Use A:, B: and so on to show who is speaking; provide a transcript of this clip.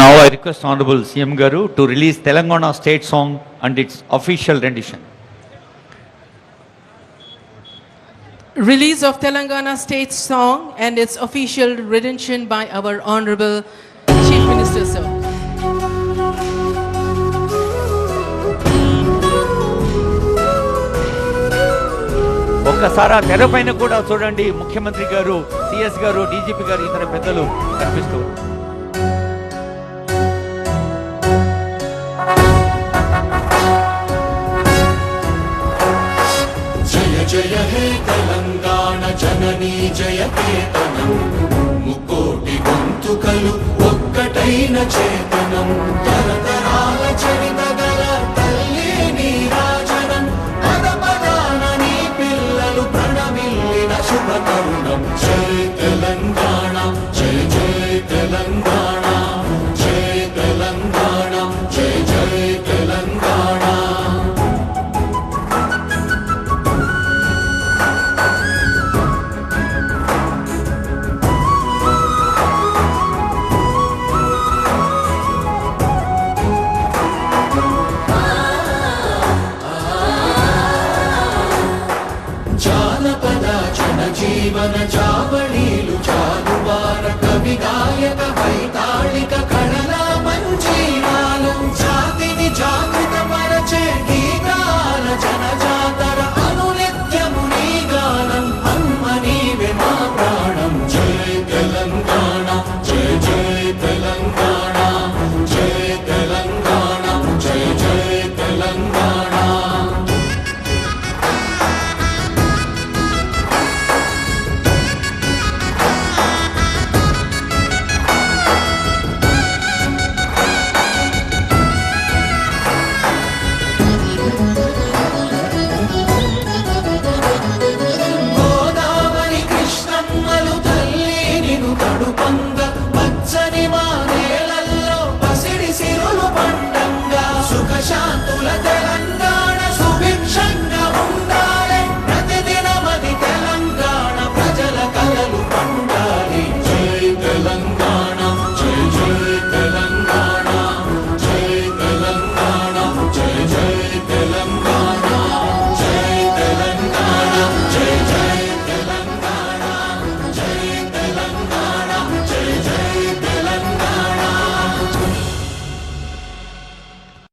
A: Now I request Honorable CM Garu to release Telangana state song and its official rendition.
B: Release of Telangana state song and its official rendition by our Honorable Chief Minister, sir.
A: ఒక్కసారి తెర పైన కూడా చూడండి, ముఖ్యమంత్రి గారు, CS గారు, DGP గారు, ఇతర పెద్దలు కనిపిస్తూ.
C: జయ జయ హే తెలంగాణ జననీ జయ కేతనం, ముకోటి గొంతుకలు ఒక్కటైన చేతనం, తరతరాల చరిత గల తల్లి నీరాజనం, పద పదాన నీ పిల్లలు ప్రణమిల్లిన శుభ తరుణం. జయ తెలంగాణ జయ జయ తెలంగాణ, జయ తెలంగాణ జయ జయ తెలంగాణ. జానపద జన జీవన జావళీలు జాలువార కవి గాయక వైతా